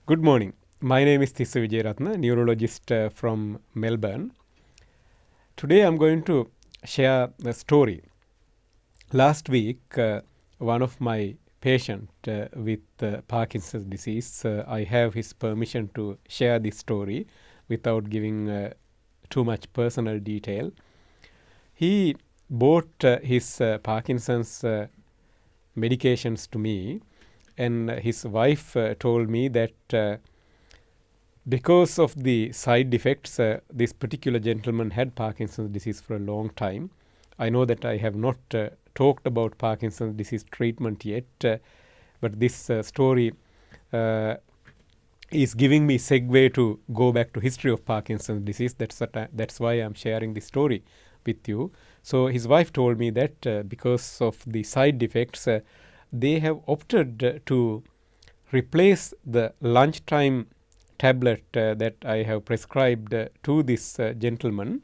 Good morning. My name is Tissa Wijeratna, neurologist from Melbourne. Today I'm going to share a story. Last week, one of my patients with Parkinson's disease, I have his permission to share this story without giving too much personal detail. He bought his Parkinson's medications to me, and his wife told me that because of the side effects, this particular gentleman had Parkinson's disease for a long time. I know that I have not talked about Parkinson's disease treatment yet, but this story is giving me segue to go back to history of Parkinson's disease. That's why I'm sharing this story with you. So his wife told me that because of the side effects, they have opted to replace the lunchtime tablet that I have prescribed to this gentleman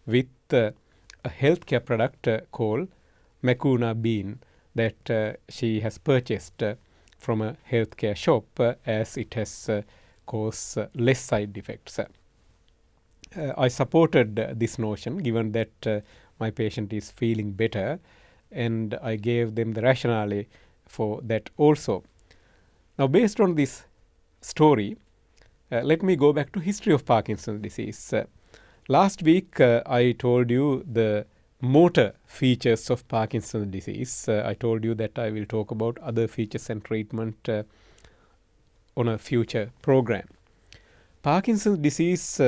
with a healthcare product called Mucuna Bean that she has purchased from a healthcare shop as it has caused less side effects. I supported this notion given that my patient is feeling better, and I gave them the rationale for that also. Now, based on this story, let me go back to history of Parkinson's disease. Last week, I told you the motor features of Parkinson's disease. I told you that I will talk about other features and treatment on a future program. Parkinson's disease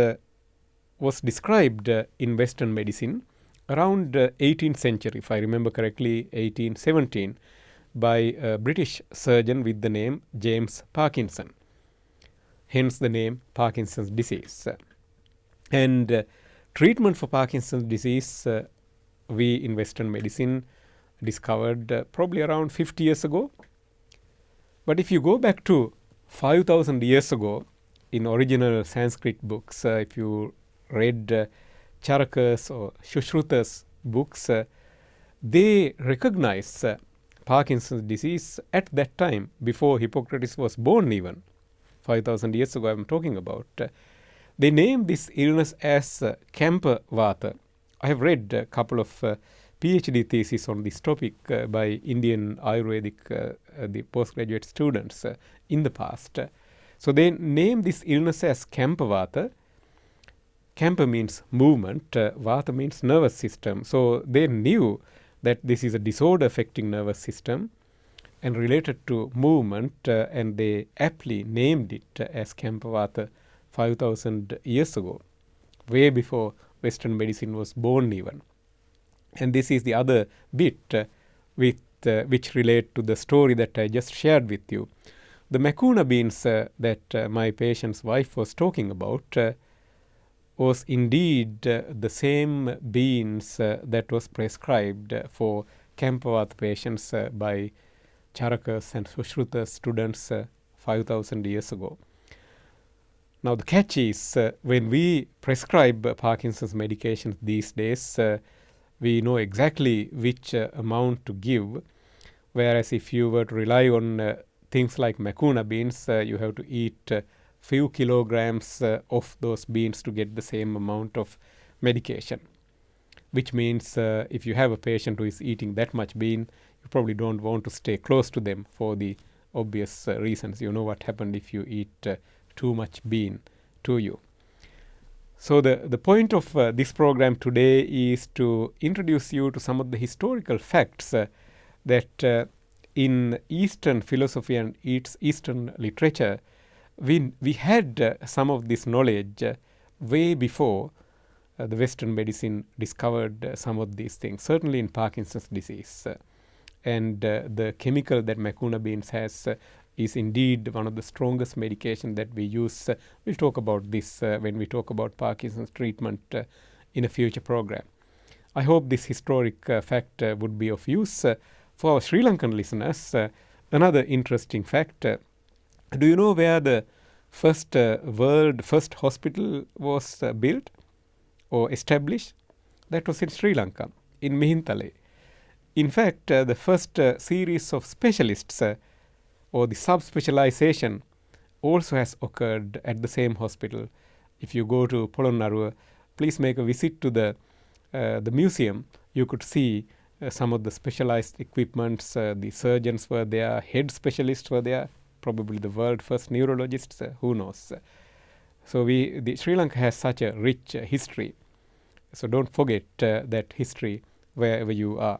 was described in Western medicine around 18th century, if I remember correctly, 1817, by a British surgeon with the name James Parkinson. Hence the name Parkinson's disease. And treatment for Parkinson's disease, we in Western medicine discovered probably around 50 years ago. But if you go back to 5,000 years ago, in original Sanskrit books, if you read Charakas or Shushrutas books, they recognize Parkinson's disease at that time, before Hippocrates was born even. 5,000 years ago I am talking about. They named this illness as Camper Vata. I have read a couple of PhD theses on this topic by Indian Ayurvedic the postgraduate students in the past. So they named this illness as Camper Vata. Camper means movement, Vata means nervous system. So they knew that this is a disorder affecting nervous system and related to movement, and they aptly named it as Camper Vata 5,000 years ago, way before Western medicine was born even. And this is the other bit which relate to the story that I just shared with you. The Mucuna beans that my patient's wife was talking about was indeed the same beans that was prescribed for Camper Vata patients by Charakas and Sushruta students 5,000 years ago. Now the catch is when we prescribe Parkinson's medications these days, we know exactly which amount to give, whereas if you were to rely on things like Mucuna beans, you have to eat few kilograms of those beans to get the same amount of medication, which means if you have a patient who is eating that much bean, you probably don't want to stay close to them for the obvious reasons. You know what happened if you eat too much bean to you. So the point of this program today is to introduce you to some of the historical facts that in Eastern philosophy and Eastern literature, we had some of this knowledge way before the Western medicine discovered some of these things, certainly in Parkinson's disease. And the chemical that Mucuna beans has is indeed one of the strongest medication that we use. We'll talk about this when we talk about Parkinson's treatment in a future program. I hope this historic fact would be of use for our Sri Lankan listeners. Another interesting fact, do you know where the world first hospital was built or established, that was in Sri Lanka, in Mihintale. In fact, the first series of specialists or the subspecialization also has occurred at the same hospital. If you go to Polonnaruwa, please make a visit to the museum. You could see some of the specialized equipments. The surgeons were there, head specialists were there, probably the world first neurologists, who knows. So the Sri Lanka has such a rich history. So don't forget that history wherever you are.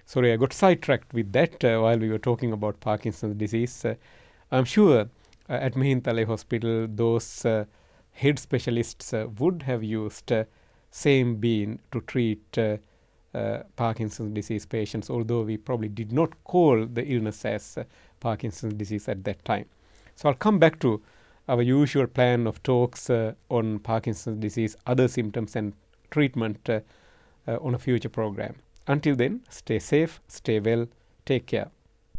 Sorry, I got sidetracked with that while we were talking about Parkinson's disease. I'm sure at Mihintale Hospital, those head specialists would have used same bean to treat Parkinson's disease patients, although we probably did not call the illness as Parkinson's disease at that time. So I'll come back to our usual plan of talks on Parkinson's disease, other symptoms and treatment on a future program. Until then, stay safe, stay well, take care.